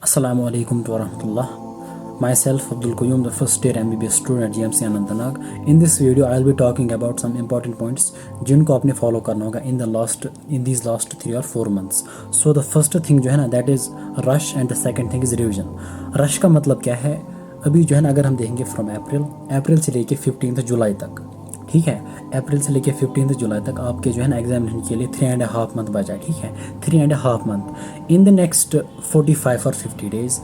Assalamu alaikum to warahmatullah. Myself Abdul Qayyum, the first year MBBS student at GMC Anantnag. In this video, I'll be talking about some important points जिनको आपने follow करना होगा in these last 3 or 4 months. So the first thing जो है ना that is rush and the second thing is revision. Rush का मतलब क्या है? अभी जो है ना अगर हम देखेंगे from अप्रैल से लेके 15 जुलाई तक, ठीक है, अप्रैल से लेके 15 जुलाई तक आपके जो है ना एग्जामिनेशन के लिए 3.5 मंथ बचा है, ठीक है, 3.5 मंथ इन द नेक्स्ट 45 और 50 डेज,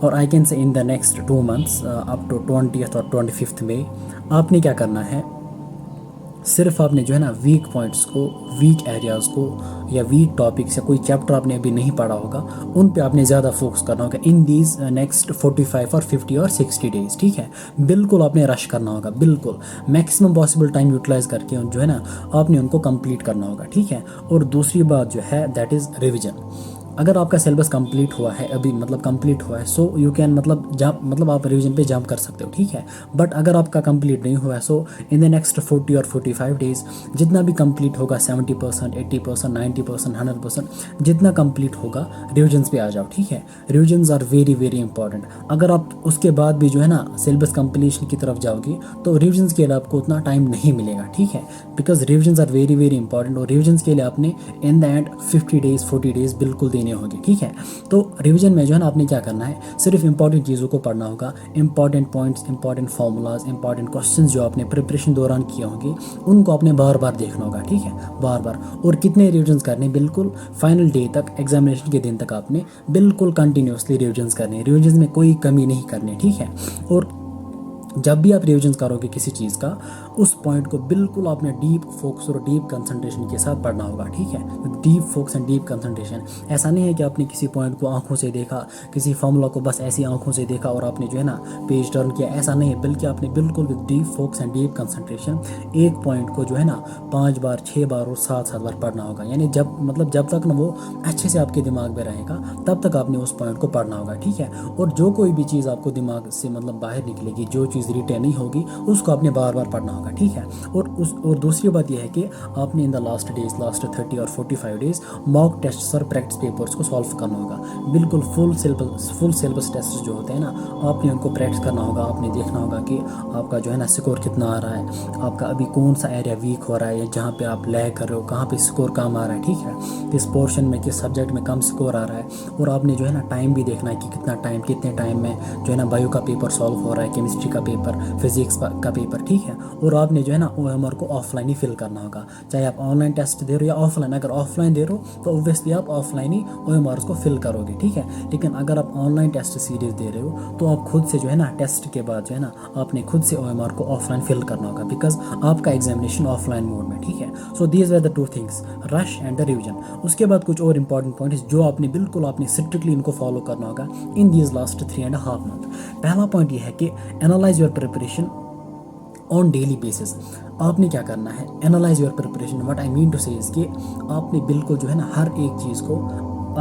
और I can say in the next 2 months up to 20th और 25th में आपने क्या करना है, सिर्फ आपने जो है ना वीक पॉइंट्स को, वीक एरियाज़ को या वीक टॉपिक्स या कोई चैप्टर आपने अभी नहीं पढ़ा होगा उन पे आपने ज़्यादा फोकस करना होगा इन दीज नेक्स्ट 45 और 50 और 60 डेज, ठीक है। बिल्कुल आपने रश करना होगा, बिल्कुल मैक्सिमम पॉसिबल टाइम यूटिलाइज करके जो है ना आपने उनको कंप्लीट करना होगा, ठीक है। और दूसरी बात जो है दैट इज़ रिविजन। अगर आपका सिलेबस कंप्लीट हुआ है अभी, मतलब कंप्लीट हुआ है, सो यू कैन मतलब आप रिवीजन पे जंप कर सकते हो, ठीक है। बट अगर आपका कंप्लीट नहीं हुआ है, सो इन द नेक्स्ट 40 और 45 डेज जितना भी कंप्लीट होगा 70%, 80%, 90%, 100% जितना कंप्लीट होगा रिविजन्स पे आ जाओ, ठीक है। Revisions are very very important. अगर आप उसके बाद भी जो है ना सिलेबस कंप्लीशन की तरफ जाओगे तो रिविजन्स के लिए आपको उतना टाइम नहीं मिलेगा, ठीक है, because revisions are very very important. और रिविजन्स के लिए आपने in the end 50 days 40 days बिल्कुल देने होंगे, ठीक है। तो रिवीजन में जो है ना आपने क्या करना है, सिर्फ इंपॉर्टेंट चीज़ों को पढ़ना होगा, important points, important formulas, important questions जो आपने प्रिपरेशन दौरान किए होंगे उनको आपने बार बार देखना होगा, ठीक है, बार बार। और कितने रिविजन्स करने, बिल्कुल फाइनल डे तक, एग्जामिनेशन के दिन तक आपने बिल्कुल कंटिन्यूसली रिविजन्स करने, रिविजन्स में कोई कमी नहीं करनी, ठीक है। और जब भी आप रिविजन करोगे किसी चीज़ का, उस पॉइंट को बिल्कुल आपने डीप फोकस और डीप कंसंट्रेशन के साथ पढ़ना होगा, ठीक है, deep focus and deep concentration. ऐसा नहीं है कि आपने किसी पॉइंट को आंखों से देखा, किसी फॉर्मूला को बस ऐसी आंखों से देखा और आपने जो है ना पेज टर्न किया, ऐसा नहीं है, बल्कि आपने बिल्कुल with deep focus and deep concentration एक पॉइंट को जो है ना 5 बार 6 बार और 7 बार पढ़ना होगा। यानी जब तक ना वो अच्छे से आपके दिमाग में रहेगा तब तक आपने उस पॉइंट को पढ़ना होगा, ठीक है। और जो कोई भी चीज़ आपको दिमाग से बाहर निकलेगी, जो चीज़ रिटेन नहीं होगी उसको आपने बार बार पढ़ना होगा, ठीक है। और दूसरी बात यह है कि आपने इन द लास्ट 30 और 45 डेज मॉक टेस्ट और प्रैक्टिस पेपर्स को सॉल्व करना होगा। बिल्कुल फुल सिलेबस टेस्ट जो होते हैं ना आपने उनको प्रैक्टिस करना होगा। आपने देखना होगा कि आपका जो है ना स्कोर कितना आ रहा है, आपका अभी कौन सा एरिया वीक हो रहा है, या जहाँ पे आप लैग कर रहे हो, कहाँ पे स्कोर कम आ रहा है, ठीक है, किस पोर्शन में, किस सब्जेक्ट में कम स्कोर आ रहा है। और आपने जो है ना टाइम भी देखना है कि कितने टाइम में जो है ना बायो का पेपर सॉल्व हो रहा है, केमिस्ट्री का पेपर, फिजिक्स का पेपर, ठीक है। और आपने जो है ना OMR को ऑफलाइन ही फिल करना होगा, चाहे आप ऑनलाइन टेस्ट दे रहे हो या ऑफलाइन। अगर ऑफलाइन दे रहे हो तो ऑब्वियसली आप ऑफलाइन ही OMR को फिल करोगे, ठीक है। लेकिन अगर आप ऑनलाइन टेस्ट सीरीज दे रहे हो तो आप खुद से जो है ना टेस्ट के बाद जो है ना आपने खुद से OMR को ऑफलाइन फिल करना होगा, बिकॉज आपका एग्जामिनेशन ऑफलाइन मोड में, ठीक है। So these are the 2 things, rush and the revision. उसके बाद कुछ और इंपॉर्टेंट पॉइंट्स जो आपने स्ट्रिक्टली इनको फॉलो करना होगा इन दीज लास्ट 3.5 मंथ। पहला पॉइंट ये है कि analyse your preparation on daily basis. आपने क्या करना है, analyse your preparation. What I mean to say is कि आपने बिल्कुल जो है ना हर एक चीज़ को,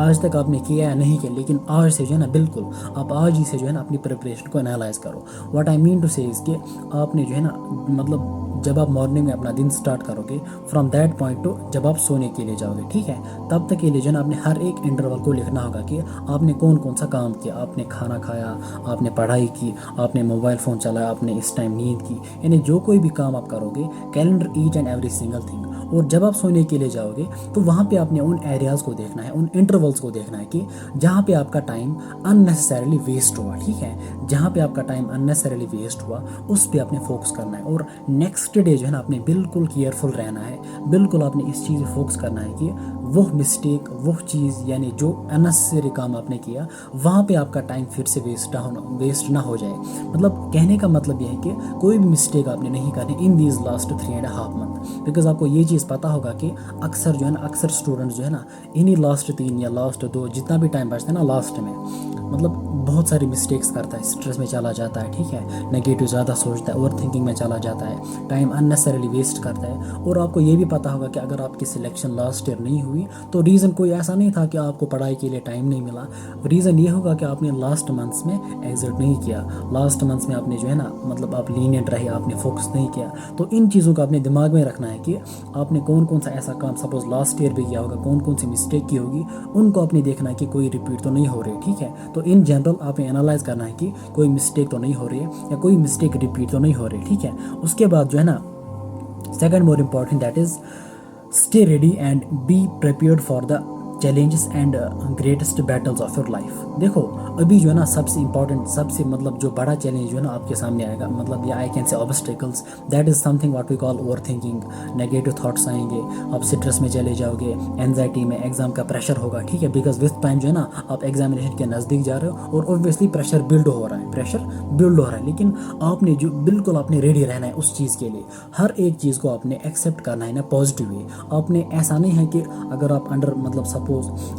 आज तक आपने किया या नहीं किया, लेकिन आज से जो है ना बिल्कुल आप आज ही से जो है ना अपनी प्रिपरेशन को एनालाइज करो। What I mean to say is कि आपने जो है ना जब आप मॉर्निंग में अपना दिन स्टार्ट करोगे, फ्रॉम दैट पॉइंट टू जब आप सोने के लिए जाओगे, ठीक है, तब तक के लिए जो है ना आपने हर एक इंटरवल को लिखना होगा कि आपने कौन सा काम किया। आपने खाना खाया, आपने पढ़ाई की, आपने मोबाइल फ़ोन चलाया, आपने इस टाइम नींद की, यानी जो कोई भी काम आप करोगे, calendar each and every single thing. और जब आप सोने के लिए जाओगे तो वहाँ पे आपने उन एरियाज़ को देखना है, उन इंटरवल्स को देखना है कि जहाँ पे आपका टाइम अननेसेसरीली वेस्ट हुआ, ठीक है, जहाँ पे आपका टाइम अननेसेसरीली वेस्ट हुआ उस पर आपने फोकस करना है। और नेक्स्ट डे जो है ना आपने बिल्कुल केयरफुल रहना है, बिल्कुल आपने इस चीज़ में फोकस करना है कि वो मिस्टेक, वो चीज़, यानी जो अननेसेसरी काम आपने किया वहाँ पे आपका टाइम फिर से वेस्ट ना हो जाए। कहने का मतलब यह है कि कोई भी मिस्टेक आपने नहीं करनी इन दीज लास्ट 3.5 मंथ, बिकॉज आपको ये चीज़ पता होगा कि अक्सर जो है ना स्टूडेंट्स जो है ना इन्हीं लास्ट 3 या लास्ट 2 जितना भी टाइम बचता है ना लास्ट में, बहुत सारी मिस्टेक्स करता है, स्ट्रेस में चला जाता है, ठीक है, नेगेटिव ज़्यादा सोचता है, ओवर थिंकिंग में चला जाता है, टाइम अननेसेसरीली वेस्ट करता है। और आपको ये भी पता होगा कि अगर आपकी सिलेक्शन लास्ट ईयर नहीं हुई मी। तो रीज़न कोई ऐसा नहीं था कि आपको पढ़ाई के लिए टाइम नहीं मिला, रीज़न ये होगा कि आपने लास्ट मंथ्स में एग्जिट नहीं किया, लास्ट मंथ्स में आपने जो है ना मतलब आप लीनियंट रहे, आपने फोकस नहीं किया। तो इन चीज़ों को आपने दिमाग में रखना है कि आपने कौन कौन सा ऐसा काम सपोज लास्ट ईयर भी किया होगा, कौन कौन सी मिस्टेक की होगी, उनको आपने देखना है कि कोई रिपीट तो नहीं हो रही, ठीक है। तो इन जनरल आपने एनालाइज करना है कि कोई मिस्टेक तो नहीं हो रही है या कोई मिस्टेक रिपीट तो नहीं हो रही, ठीक है। उसके बाद जो है ना second more important that is stay ready and be prepared for the challenges and greatest battles of your life. देखो अभी जो है ना सबसे इंपॉर्टेंट, सबसे मतलब जो बड़ा चैलेंज जो है ना आपके सामने आएगा, मतलब या I can say obstacles, that is something what we call over thinking. Negative thoughts आएंगे, आप स्ट्रेस में चले जाओगे, एंजाइटी में, एग्जाम का प्रेशर होगा, ठीक है। बिकॉज विथ टाइम जो है ना आप एग्जामिनेशन के नज़दीक जा रहे हो और ऑब्वियसली प्रेशर बिल्ड हो रहा है, लेकिन आपने जो बिल्कुल आपने रेडी रहना है उस चीज़ के लिए। हर एक चीज़ को आपने एक्सेप्ट करना है ना पॉजिटिव वे। आपने ऐसा नहीं है कि अगर आप अंडर मतलब सपोज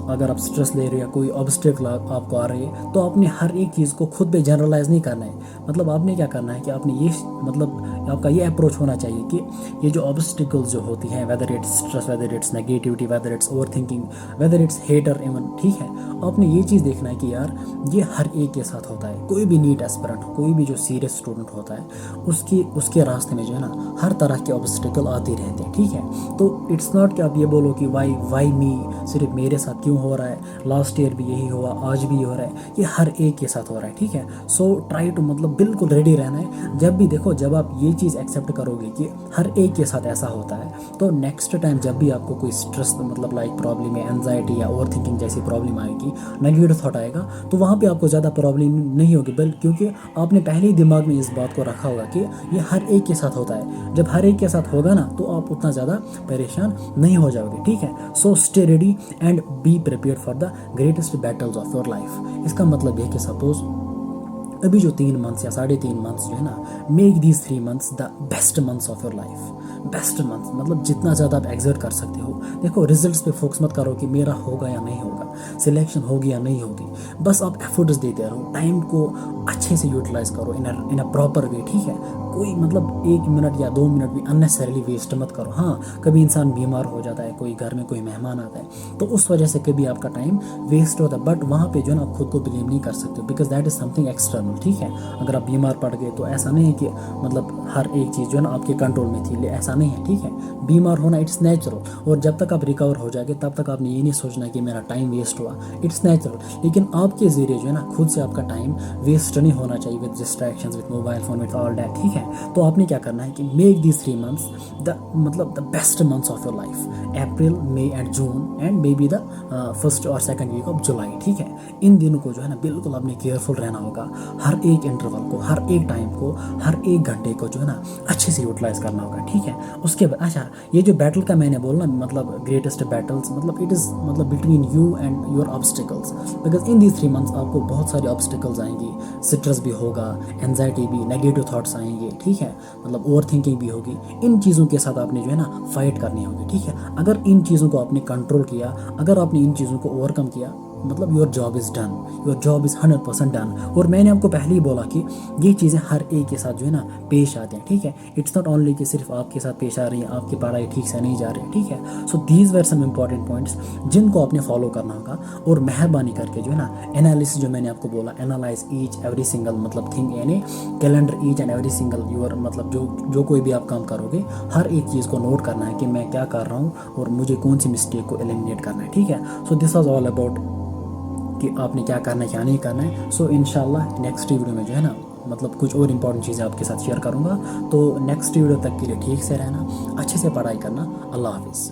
अगर आप स्ट्रेस ले रहे हो या कोई ऑब्स्टिकल आपको आ रही है, तो आपने हर एक चीज़ को खुद पे जनरलाइज नहीं करना है। मतलब आपने क्या करना है कि आपने ये मतलब आपका ये अप्रोच होना चाहिए कि ये जो ऑब्स्टिकल्स जो होती हैं, whether it's stress, whether it's negativity, whether it's over thinking, whether it's hater even, ठीक है, आपने ये चीज़ देखना है कि यार ये हर एक के साथ होता है। कोई भी नीट एस्पिरेंट, कोई भी जो सीरियस स्टूडेंट होता है उसके रास्ते में जो है ना हर तरह के ऑब्स्टिकल आते रहते हैं, ठीक है। तो इट्स नॉट कि आप ये बोलो कि वाई मी, सिर्फ मेरे साथ क्यों हो रहा है, लास्ट ईयर भी यही हुआ, आज भी हो रहा है, ये हर एक के साथ हो रहा है, ठीक है। सो ट्राई टू मतलब बिल्कुल रेडी रहना है। जब भी देखो, जब आप ये चीज़ एक्सेप्ट करोगे कि हर एक के साथ ऐसा होता है, तो नेक्स्ट टाइम जब भी आपको कोई स्ट्रेस मतलब लाइक प्रॉब्लम है, एंजाइटी या ओवर थिंकिंग जैसी प्रॉब्लम आएगी, नेगेटिव थॉट आएगा, तो वहाँ पे आपको ज़्यादा प्रॉब्लम नहीं होगी, क्योंकि आपने पहले ही दिमाग में इस बात को रखा होगा कि ये हर एक के साथ होता है। जब हर एक के साथ होगा ना तो आप उतना ज़्यादा परेशान नहीं हो जाओगे, ठीक है। So stay ready and be prepared for the greatest battles of your life. इसका मतलब ये कि सपोज अभी जो 3 मंथ्स या 3.5 मंथ्स जो है ना, make these 3 months the best months of your life. Best month मतलब जितना ज़्यादा आप एक्सर्ट कर सकते हो। देखो रिजल्ट्स पे फोकस मत करो कि मेरा होगा या नहीं होगा, सिलेक्शन होगी या नहीं होगी, बस आप एफर्ट्स देते रहो, टाइम को अच्छे से यूटिलाइज करो इन अ प्रॉपर वे, ठीक है। कोई मतलब 1 मिनट या 2 मिनट भी अननेसेसरीली वेस्ट मत करो। हाँ, कभी इंसान बीमार हो जाता है, कोई घर में कोई मेहमान आता है, तो उस वजह से कभी आपका टाइम वेस्ट होता है, बट वहाँ पे जो है ना आप खुद को ब्लेम नहीं कर सकते, because that is something external, ठीक है। अगर आप बीमार पड़ गए तो ऐसा नहीं है कि मतलब हर एक चीज़ जो है ना आपके कंट्रोल में थी, ऐसा नहीं है, ठीक है। बीमार होना इट्स नेचुरल, और जब तक आप रिकवर हो जाएंगे तब तक आपने ये नहीं सोचना कि मेरा टाइम वेस्ट हुआ, इट्स नेचुरल। लेकिन आपके ज़रिए जो है ना खुद से आपका टाइम वेस्ट नहीं होना चाहिए with distractions, with mobile phone, with all that, ठीक है। तो आपने क्या करना है कि make these 3 months the best months of your life, April, May and June and may be the 1st और 2nd वीक ऑफ जुलाई, ठीक है। इन दिनों को जो है ना बिल्कुल आपने केयरफुल रहना होगा, हर एक इंटरवल को, हर एक टाइम को, हर एक घंटे को जो है ना अच्छे से यूटिलाइज करना होगा, ठीक है। उसके बाद अच्छा, ये जो बैटल का मैंने बोला मतलब ग्रेटेस्ट बैटल्स, मतलब इट इज़ मतलब between you and your obstacles, because in these 3 months आपको बहुत सारे ऑब्स्टिकल्स आएंगी, स्ट्रेस भी होगा, एंजाइटी भी, नेगेटिव थॉट्स आएंगे, ठीक है, मतलब ओवर थिंकिंग भी होगी। इन चीज़ों के साथ आपने जो है ना फाइट करनी होगी, ठीक है। अगर इन चीज़ों को आपने कंट्रोल किया, अगर आपने इन चीज़ों को ओवरकम किया, मतलब your job is done, your job is 100% done. और मैंने आपको पहले ही बोला कि ये चीज़ें हर एक के साथ जो है ना पेश आते हैं, ठीक है। इट्स नॉट ओनली कि सिर्फ आपके साथ पेश आ रही है, आपकी पढ़ाई ठीक से नहीं जा रही है, ठीक है। So these were some important points जिनको आपने फॉलो करना होगा, और मेहरबानी करके जो है ना एनालिसिस जो मैंने आपको बोला, एनालाइज ईच एवरी सिंगल मतलब थिंग, यानी calendar each and every single your मतलब जो कोई भी आप काम करोगे, हर एक चीज़ को नोट करना है कि मैं क्या कर रहा हूँ और मुझे कौन सी मिस्टेक को एलिमिनेट करना है, ठीक है। So this was all about कि आपने क्या करना है क्या नहीं करना है। सो इंशाल्लाह नेक्स्ट वीडियो में जो है ना मतलब कुछ और इम्पॉर्टेंट चीज़ें आपके साथ शेयर करूँगा। तो नेक्स्ट वीडियो तक के लिए ठीक से रहना, अच्छे से पढ़ाई करना। अल्लाह हाफिज़।